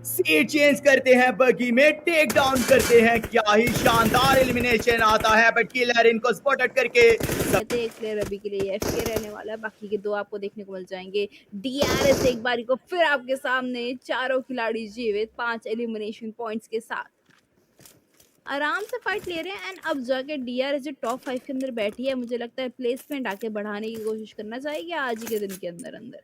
Seat change करते हैं, बगी में टेक डाउन करते हैं। क्या ही शानदार एलिमिनेशन आता है, बट किलर इनको स्पॉटेड करके कहते हैं एक प्लेयर अभी के लिए एफके रहने वाला है, बाकी के 2 आपको देखने को मिल जाएँगे। डीआरएस एक बारी को फिर आपके सामने चारों खिलाड़ी जीवित 5 एलिमिनेशन पॉइंट्स के साथ। आराम से फाइट ले रहे हैं एंड अब जाके डीआरएस जो टॉप 5 के अंदर बैठी है, मुझे लगता है प्लेसमेंट आके बढ़ाने की कोशिश करना चाहेगी आज ही के दिन के अंदर-अंदर।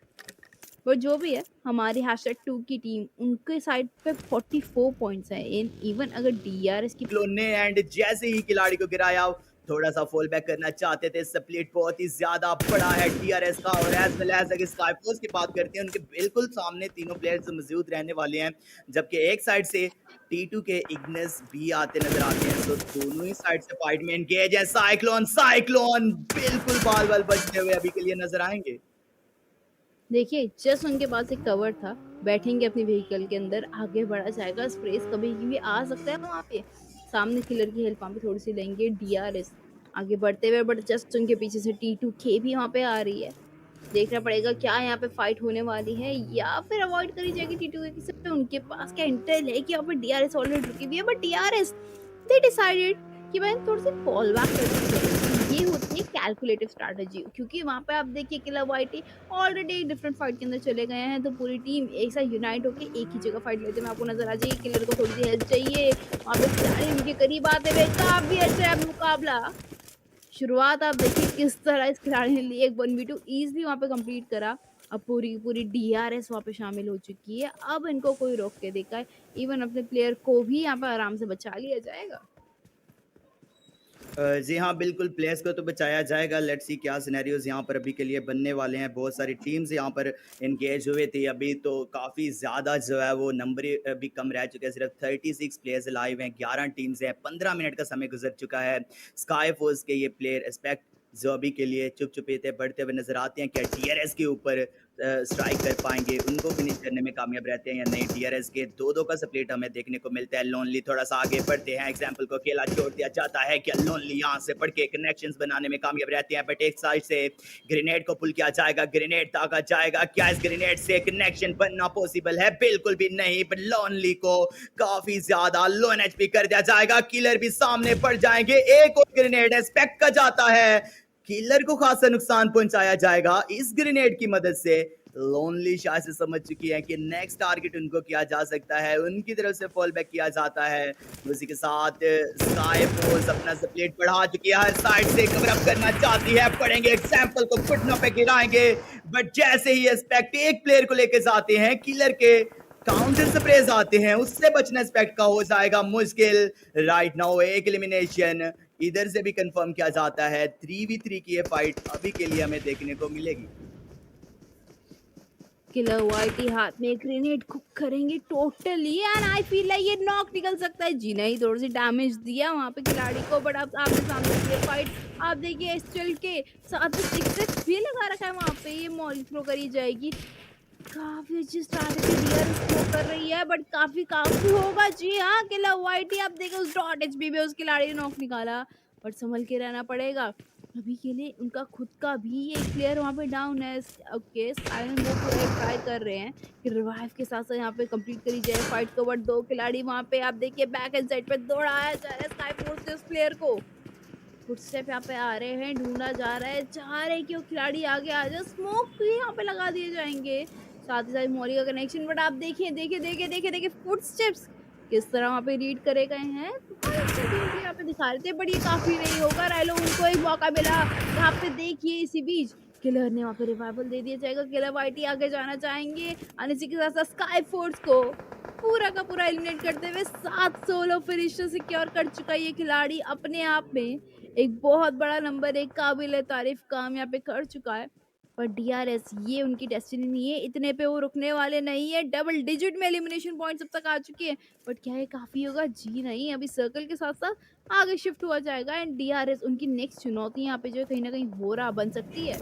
वो जो भी है, हमारी #2 की टीम उनके साइड पे 44 पॉइंट्स हैं इन इवन अगर डीआरएस की ने एंड जैसे ही खिलाड़ी को गिराया, थोड़ा सा फॉल बैक करना चाहते थे। स्प्लिट बहुत ही ज्यादा बड़ा है टीआरएस का, और एज वेल एज अगर स्काईफोर्स की बात करते हैं, उनके बिल्कुल सामने तीनों प्लेयर्स मौजूद रहने वाले हैं, जबकि एक साइड से T2 के इग्निस भी आते नजर आते हैं। तो दोनों ही साइड से फाइट में एंगेज है। साइक्लोन बिल्कुल बाल बचते हुए अभी के लिए नजर आएंगे। देखिए, जस्ट उनके पास एक कवर था, बैठेंगे अपनी व्हीकल के अंदर, आगे बढ़ा जाएगा, स्प्रेस कभी भी आ सकता है वहाँ पे। सामने किलर की हेल्प वहाँ पे थोड़ी-सी लेंगे डीआरएस, आगे बढ़ते हुए बट जस्ट उनके पीछे से T2K भी वहाँ पे आ रही है। देखना पड़ेगा क्या यहाँ पे फाइट होने वाली है या फिर अवॉइड करी जाएगी T2K से। उनके पास क्या इंटेल है कि यहाँ पे डीआरएस ऑलरेडी रुकी हुई है, बट डीआरएस दे डिसाइडेड कि भाई थोड़ी-सी फॉल बैक करनी चाहिए। ये होती है कैलकुलेटिव स्ट्रैटेजी, क्योंकि वहाँ पे आप देखिए किलर वाइटी ऑलरेडी एक डिफरेंट फाइट के अंदर चले गए हैं, तो पूरी टीम एक साथ यूनाइट होकर एक ही जगह फाइट लेते में आपको नजर आ जाएगी। किलर को थोड़ी सी हेल्प चाहिए, वहाँ पे खिलाड़ी उनके करीब आते हुए काफी अच्छा है मुकाबला। शुरुआत आप देखिए किस तरह इस खिलाड़ी ने ली, एक 1v2 ईजिली वहाँ पे कंप्लीट करा। अब पूरी की पूरी डीआरएस वहाँ पे शामिल हो चुकी है, अब इनको कोई रोक के देखा है, इवन अपने प्लेयर को भी यहाँ पे आराम से बचा लिया जाएगा। जी हाँ, बिल्कुल प्लेयर्स को तो बचाया जाएगा। लेट्स सी क्या सिनेरियोज़ यहाँ पर अभी के लिए बनने वाले हैं। बहुत सारी टीम्स यहाँ पर एंगेज हुए थे। अभी तो काफ़ी ज़्यादा जो है वो नंबर अभी कम रह चुके हैं। सिर्फ 36 प्लेयर्स लाइव हैं, 11 टीम्स हैं, 15 मिनट का समय गुजर चुका है। स्काई फोर्स के ये प्लेयर एस्पेक्ट जो अभी के लिए चुप-चुपीते बढ़ते हुए नज़र आते हैं। क्या टीआरएस के ऊपर स्ट्राइक कर पाएँगे, उनको फिनिश करने में कामयाब रहते हैं या नहीं? टीआरएस के 2-2 का स्प्लिट हमें देखने को मिलता है। लोनली थोड़ा-सा आगे बढ़ते हैं, एग्जाम्पल को अकेला छोड़ दिया जाता है। क्या लोनली यहाँ से बढ़ के कनेक्शंस बनाने में कामयाब रहते हैं? बट एक साइड से ग्रेनेड को पुल किया जाएगा, ग्रेनेड दागा जाएगा। क्या इस ग्रेनेड से कनेक्शन बनना पॉसिबल है? बिल्कुल भी नहीं। बट लोनली को काफ़ी ज़्यादा लो एचपी कर दिया जाएगा। किलर भी सामने पड़ जाएंगे। एक और ग्रेनेड एस्पेक्ट का जाता है, किलर को खासा नुकसान पहुंचाया जाएगा इस ग्रेनेड की मदद से। लोनली शायद से समझ चुकी है कि नेक्स्ट टारगेट उनको किया जा सकता है, उनकी तरफ से फॉल बैक किया जाता है। उसी के साथ स्काई फोर्स अपना स्प्लिट बढ़ा चुकी है, हर साइड से कवर अप करना चाहती है। पढ़ेंगे एग्जाम्पल को घुटनों पे गिराएंगे, बट जैसे ही एस्पेक्ट एक प्लेयर को लेके जाते हैं, किलर के काउंटर स्प्रेज आते हैं, उससे बचना एस्पेक्ट का हो जाएगा मुश्किल। राइट नाउ एक एलिमिनेशन इधर से भी कंफर्म किया जाता है। 3v3 की ये फाइट अभी के लिए हमें देखने को मिलेगी। किलर वाइटी हाथ में एक ग्रेनेड कुक करेंगे totally and I feel like ये नॉक निकल सकता है। जी नहीं, थोड़ी सी डैमेज दिया वहाँ पे खिलाड़ी को, बट अब आपके सामने ये फाइट आप देखिए एस्टल के साथ सिक्स भी लगा रखा है वहाँ पे। ये मॉल थ्रो करी जाएगी, काफी अच्छी स्ट्रैटेजी डीआर थ्रो कर रही है, बट काफी होगा। जी हाँ, किलर वाइटी आप देखो उस डॉट एचपी में उस खिलाड़ी ने नॉक निकाला, बट संभल के रहना पड़ेगा अभी के लिए। उनका खुद का भी एक प्लेयर वहाँ पे डाउन है। ओके, साइलेंट वो पूरा एक ट्राई कर रहे हैं कि रिवाइव के साथ साथ यहाँ पे कंप्लीट करी जाए फाइट को, बट 2 खिलाड़ी वहाँ पे आप देखिए बैक एंड साइड पे दौड़ाया जा रहा है स्काई फोर्स से उस प्लेयर को। फुटस्टेप यहाँ पे आ रहे हैं, ढूंढा जा रहा है, चाह रहे कि वो खिलाड़ी आगे आ जाए, स्मोक भी यहाँ पे लगा दिए जाएंगे, साथ ही साथ मोरी का कनेक्शन। बट आप देखिए फुटस्टेप्स किस तरह वहाँ पे रीड करे गए हैं। बहुत अच्छा गेम यहाँ पे दिखा रहे थे, बट ये काफी नहीं होगा। राइलो उनको एक मौका मिला यहाँ पे, देखिए इसी बीच किलर ने वहाँ पे रिवाइवल दे दिया जाएगा। किलर वाइटी आगे जाना चाहेंगे और इसी के साथ साथ स्काई फोर्स को पूरा का पूरा एलिमिनेट करते हुए 7 सोलो फिनिशर सिक्योर कर चुका है ये खिलाड़ी। अपने आप में एक बहुत बड़ा नंबर, एक काबिल तारीफ काम यहाँ पे कर चुका है। पर डीआरएस ये उनकी डेस्टिनी नहीं है, इतने पे वो रुकने वाले नहीं है। डबल डिजिट में एलिमिनेशन पॉइंट्स अब तक आ चुके हैं, बट क्या ये काफी होगा? जी नहीं, अभी सर्कल के साथ साथ आगे शिफ्ट हुआ जाएगा एंड डीआरएस उनकी नेक्स्ट चुनौती यहाँ पे जो है कहीं ना कहीं हो रहा बन सकती है।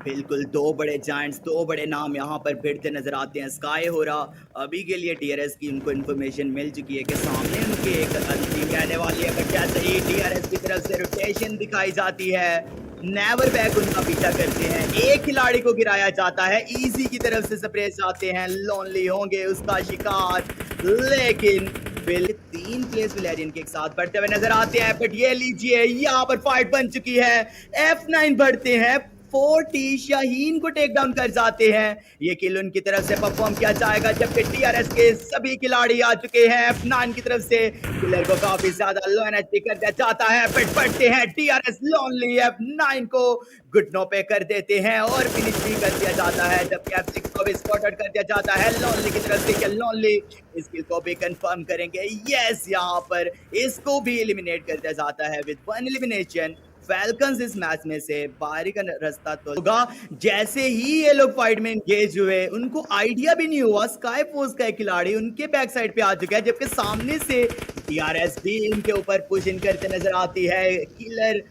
बिल्कुल, 2 बड़े जायंट्स, 2 बड़े नाम यहाँ पर भिड़ते नज़र आते हैं। स्काई हो रहा अभी के लिए टीआरएस की उनको इन्फॉर्मेशन मिल चुकी है कि सामने उनके एक टीम रहने वाली है, बट जैसे ही टीआरएस की तरफ से रोटेशन दिखाई जाती है, नेवर बैक उनका पीछा करते हैं। एक खिलाड़ी को गिराया जाता है, इजी की तरफ से स्प्रेस जाते हैं, लोनली होंगे उसका शिकार, लेकिन बिल 3 प्लेयर्स वैलेरियन के एक साथ बढ़ते हुए नजर आते हैं। बट ये लीजिए, यहाँ पर फाइट बन चुकी है। F9 बढ़ते हैं, 40 शाहीन को टेक डाउन कर जाते हैं। ये किल उनकी तरफ से परफॉर्म किया जाएगा, जबकि टीआरएस के सभी खिलाड़ी आ चुके हैं। F9 की तरफ से किलर को काफी ज्यादा लो एनएचपी कर दिया जाता है, बट बढ़ते हैं टीआरएस लोनली F9 को घुटनों पे कर देते हैं और फिनिश भी कर दिया जाता है, जबकि F6 को भी स्पॉटेड कर दिया जाता है लोनली की तरफ से। लोनली इस किल को भी कंफर्म करेंगे। यस, यहाँ पर इसको भी एलिमिनेट कर दिया जाता है विद 1 एलिमिनेशन। फैल्कन्स इस मैच में से बाहरी का रास्ता तो होगा। जैसे ही ये लोग फाइट में एंगेज हुए, उनको आइडिया भी नहीं हुआ, स्काई फोर्स का एक खिलाड़ी उनके बैक साइड पे आ चुका है, जबकि सामने से टीआरएस भी इनके ऊपर पुश इन करते नजर आती है। किलर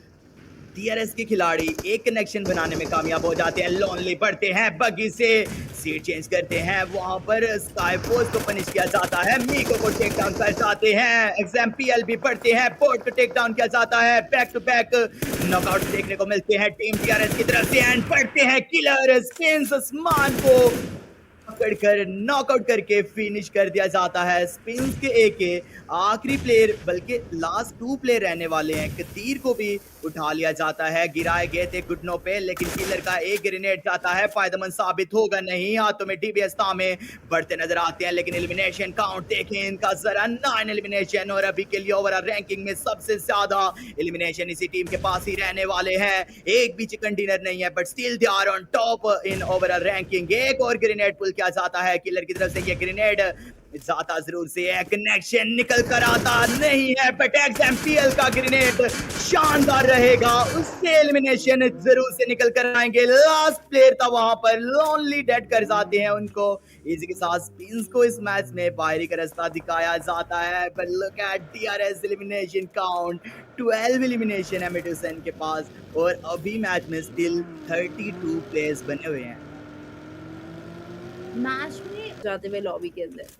टीआरएस के खिलाड़ी एक कनेक्शन बनाने में कामयाब हो जाते हैं। लोनली बढ़ते हैं, बगी से सीट चेंज करते हैं, वहां पर स्काई फोर्स को पनिश किया जाता है, मीको को टेक डाउन कर जाते हैं। एग्जाम्पल भी बढ़ते हैं, बोर्ड को टेक डाउन किया जाता है। बैक टू बैक नॉकआउट देखने को मिलते हैं टीम टीआरएस की तरफ से। एंड बढ़ते हैं किलर, स्पिन्स उस्मान को पकड़कर नॉकआउट करके फिनिश कर दिया जाता है। स्पिन्स के ए के आखिरी प्लेयर, बल्कि लास्ट 2 प्लेयर रहने वाले हैं, कतीर को भी उठा लिया जाता है। गिराए गए थे घुटनों पे, लेकिन किलर का एक ग्रेनेड जाता है, फायदेमंद साबित होगा नहीं। हाथों में डीबीएस तामे बढ़ते नजर आते हैं, लेकिन एलिमिनेशन काउंट देखें इनका जरा, 9 एलिमिनेशन, और अभी के लिए ओवरऑल रैंकिंग में सबसे ज्यादा एलिमिनेशन इसी टीम के पास ही रहने वाले हैं। एक भी चिकन डिनर नहीं है, but still they are on top in overall ranking. एक और ग्रेनेड पुल किया जाता है किलर की तरफ से। ये ग्रेनेड जाता जरूर से है, कनेक्शन निकल कर आता नहीं है, बट एग्जाम्पल का ग्रेनेड शानदार रहेगा, उससे एलिमिनेशन जरूर से निकल कर आएंगे। लास्ट प्लेयर था वहां पर, लोनली डेड कर जाते हैं उनको। इसी के साथ स्पिन्स को इस मैच में बाहरी का रास्ता दिखाया जाता है। But look at TRS elimination count, 12 elimination है मेडुसन के पास, और अभी मैच में स्टिल 32 प्लेयर्स बने हुए हैं। मैच में जाते हुए लॉबी के अंदर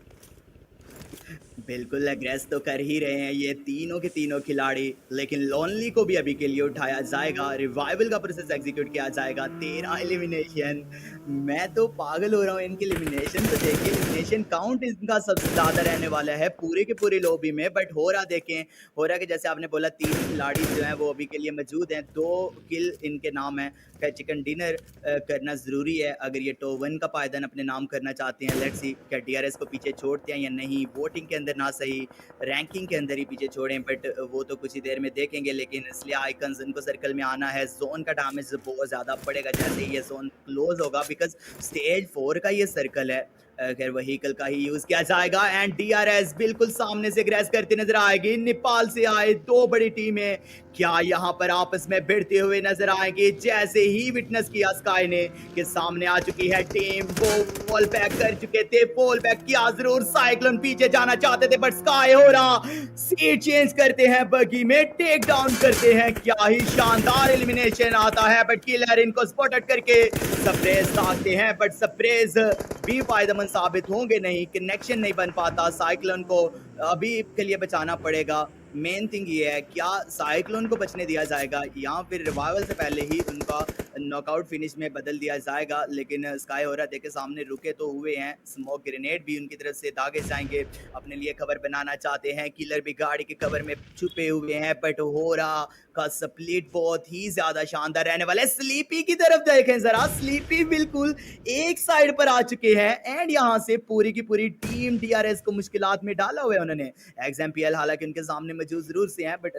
बिल्कुल एग्रेस तो कर ही रहे हैं ये तीनों के तीनों खिलाड़ी, लेकिन लोनली को भी अभी के लिए उठाया जाएगा, रिवाइवल का प्रोसेस एग्जीक्यूट किया जाएगा। 13 एलिमिनेशन, मैं तो पागल हो रहा हूँ इनके एलिमिनेशन तो देखिए। एलिमिनेशन काउंट इनका सबसे ज़्यादा रहने वाला है पूरे के पूरे लॉबी में, बट हो रहा देखें, हो रहा कि जैसे आपने बोला 3 खिलाड़ी जो हैं वो अभी के लिए मौजूद हैं, 2 किल इनके नाम है। क्या चिकन डिनर करना ज़रूरी है अगर ये टॉप 1 का पायदान अपने नाम करना चाहते हैं? लेट्स सी क्या टीआरएस को पीछे छोड़ते हैं या नहीं। वोटिंग के अंदर ना सही, रैंकिंग के अंदर ही पीछे छोड़ें, बट वो तो कुछ ही देर में देखेंगे। लेकिन इसलिए आइकन्स इनको सर्कल में आना है। जोन का डैमेज बहुत ज़्यादा पड़ेगा जैसे ही ये जोन क्लोज होगा, बिकॉज स्टेज 4 का ये सर्कल है। खैर व्हीकल का ही यूज किया जाएगा। एंड डीआरएस बिल्कुल सामने से ग्रेस करते नजर आएगी। नेपाल से आए 2 बड़ी टीमें क्या यहाँ पर आपस में भिड़ते हुए नजर आएंगे? जैसे ही विटनेस किया स्काई ने कि सामने आ चुकी है टीम, वो फॉल बैक कर चुके थे, फॉल बैक किया जरूर, साइक्लोन पीछे जाना चाहते थे, बट स्काई हो रहा सीट चेंज करते हैं, बगी में टेक डाउन करते हैं। क्या ही शानदार एलिमिनेशन आता है, बट किलर इनको स्पॉटेड करके सरप्राइज दागते हैं, बट सरप्राइज भी फायदेमंद साबित होंगे नहीं, कनेक्शन नहीं बन पाता। साइक्लोन को अभी के लिए बचाना पड़ेगा। मेन थिंग ये है, क्या साइक्लोन को बचने दिया जाएगा या फिर रिवाइवल से पहले ही उनका नॉकआउट फिनिश में बदल दिया जाएगा? लेकिन स्काई हो रहा देखे सामने रुके तो हुए हैं, स्मोक ग्रेनेड भी उनकी तरफ से दागे जाएंगे, अपने लिए खबर बनाना चाहते हैं। किलर भी गाड़ी के कवर में छुपे हुए हैं, बट हो रहा का स्प्लिट बहुत ही ज्यादा शानदार रहने वाला है। स्लीपी की तरफ देखें जरा, स्लीपी बिल्कुल एक साइड पर आ चुके हैं एंड यहाँ से पूरी की पूरी टीम डीआरएस को मुश्किलात में डाला हुआ है उन्होंने। एग्जाम्पल हालांकि उनके सामने मौजूद जरूर से हैं, बट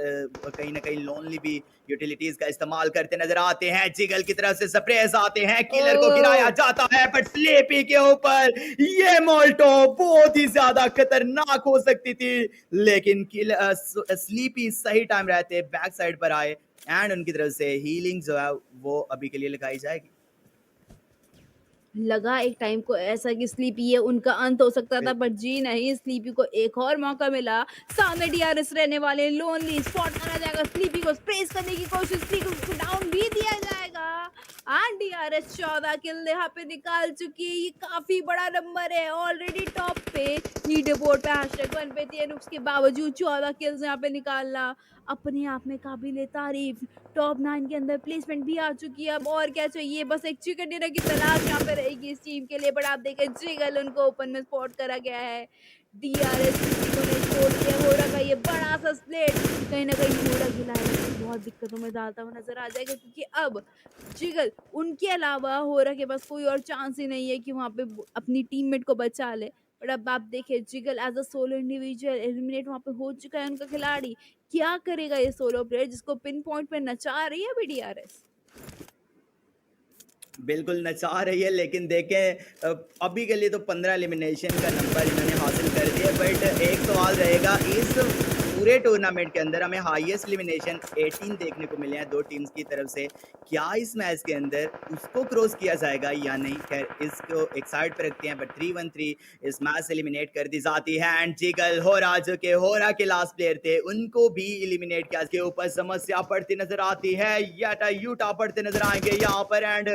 कहीं ना कहीं लोनली भी यूटिलिटीज का इस्तेमाल करते नजर आते हैं। जिगल की तरफ से स्प्रेस आते हैं, किलर को गिराया जाता है, बट स्लीपी के ऊपर ये मोल्टो बहुत ही ज्यादा खतरनाक हो सकती थी, लेकिन स्लीपी सही टाइम रहते बैक साइड पर आए एंड उनकी तरफ से हीलिंग जो है वो अभी के लिए लगाई जाएगी। लगा एक टाइम को ऐसा कि स्लीपी ये उनका अंत हो सकता था, बट जी नहीं, स्लीपी को एक और मौका मिला। सामने डीआरएस रहने वाले, लोनली स्पॉट करा जाएगा, स्लीपी को स्प्रेस करने की कोशिश, स्लीपी को डाउन भी दिया जाएगा। एंड डीआरएस 14 किल यहाँ पे निकाल चुकी है, ये काफी बड़ा नंबर है, ऑलरेडी टॉप पे पे लीडर बोर्ड पे #1 पे थे, उसके बावजूद 14 किल्स यहाँ पे निकालना, अपने आप में काबिल-ए-तारीफ़। टॉप 9 के अंदर प्लेसमेंट भी आ चुकी है, अब और क्या चाहिए? बस एक चिकन डिनर की तलाश यहाँ पे रहेगी इस टीम के लिए, बट आप देखें जिगल उनको ओपन में स्पॉट करा गया है। डीआरएस किसी को नहीं छोड़ दिया, हो रहा का ये बड़ा-सा स्प्लिट कहीं न कहीं हो रहा गिलाया बहुत दिक्कतों में डालता हुआ नज़र आ जाएगा, क्योंकि अब जिगल उनके अलावा होरा के पास कोई और चांस ही नहीं है कि वहाँ पे वो अपनी टीममेट को बचा ले। बट अब आप देखिए jiggle as a solo individual eliminate वहाँ पे हो चुका है उनका खिलाड़ी। क्या करेगा ये सोलो प्लेयर जिसको पिन पॉइंट पे नचा रही है अभी डीआरएस? बिल्कुल नचा रही है, लेकिन देखें अभी के लिए तो 15 एलिमिनेशन का नंबर इन्होंने हासिल कर दिया, बट एक सवाल रहेगा, इस पूरे टूर्नामेंट के अंदर हमें हाईएस्ट एलिमिनेशन 18 देखने को मिले हैं दो टीम्स की तरफ से। क्या इस मैच के अंदर उसको क्रॉस किया जाएगा या नहीं? खैर इसको एक साइड पे रखते हैं, बट 3-1-3 इस मैच से एलिमिनेट कर दी जाती है एंड जिगल होरा जो कि होरा के लास्ट प्लेयर थे उनको भी एलिमिनेट किया। के ऊपर समस्या पड़ती नजर आती है, याटा यूटा पड़ते नजर आएंगे यहाँ पर एंड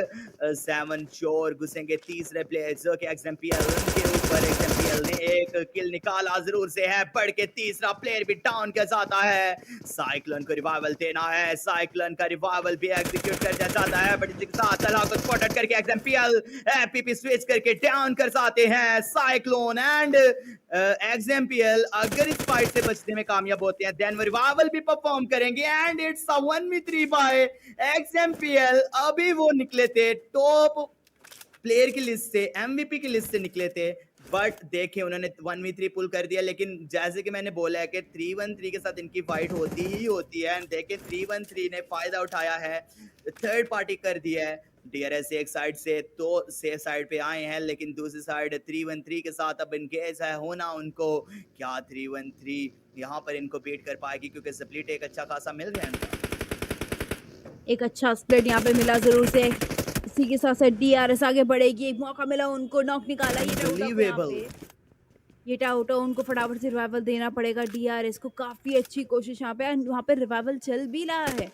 7 श्योर घुसेंगे तीसरे प्लेयर जो कि एक्सएमपीएल के ऊपर एक्सएमपीएल ने एक किल निकाला जरूर से है, बढ़ के तीसरा प्लेयर भी डाउन किया जाता है। साइक्लोन को रिवाइवल देना है, साइक्लोन का रिवाइवल भी एग्जीक्यूट कर दिया जाता है, बट इसके साथ तला को स्पॉटेड करके एक्सएमपीएल एपीपी स्विच करके डाउन कर जाते हैं साइक्लोन एंड एक्सएमपीएल। अगर इस फाइट से बचने में कामयाब होते हैं देन वो रिवाइवल भी परफॉर्म करेंगे and it's a 1v3 by XMPL. अभी वो निकले थे टॉप प्लेयर की लिस्ट से, एमवीपी की लिस्ट से निकले थे, बट देखे उन्होंने 1v3 पुल कर दिया। लेकिन जैसे कि मैंने बोला है कि 3-1-3 के साथ इनकी फाइट होती ही होती है एंड देखे 3-1-3 ने फायदा उठाया है, थर्ड पार्टी कर दिया है। डीआरएस एक साइड से तो सेफ साइड पे आए हैं, लेकिन दूसरी साइड 3-1-3 के साथ अब इनकेस है होना उनको, क्या 3-1-3 यहाँ पर इनको बीट कर पाएगी? क्योंकि स्प्लिट एक अच्छा खासा मिल रहा है इनको। एक अच्छा स्प्लिट यहाँ पे मिला ज़रूर से। इसी के साथ-साथ डीआरएस आगे बढ़ेगी, एक मौका मिला उनको, नॉक निकाला ये टाउटा को यहाँ अनबिलीवेबल। पे। ये टाउटा उनको फटाफट से रिवाइवल देना पड़ेगा डीआरएस को, काफ़ी अच्छी कोशिश यहाँ पे एंड वहाँ पे रिवाइवल चल भी रहा है।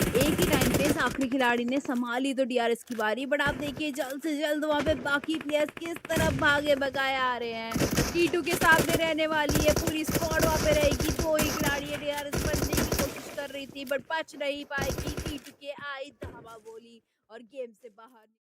एक ही टाइम पे इस आखिरी खिलाड़ी ने संभाली तो डीआरएस की बारी, बट आप देखिए जल्द से जल्द वहाँ पे बाकी प्लेयर्स किस तरफ भागे भगाए आ रहे हैं। टी2 के सामने रहने वाली है, पूरी स्क्वाड वहाँ पे रहेगी, 2 ही खिलाड़ी है, डीआरएस बनने की कोशिश कर रही थी बट बच नहीं पाएगी। टी2 के आई धावा बोली और गेम से बाहर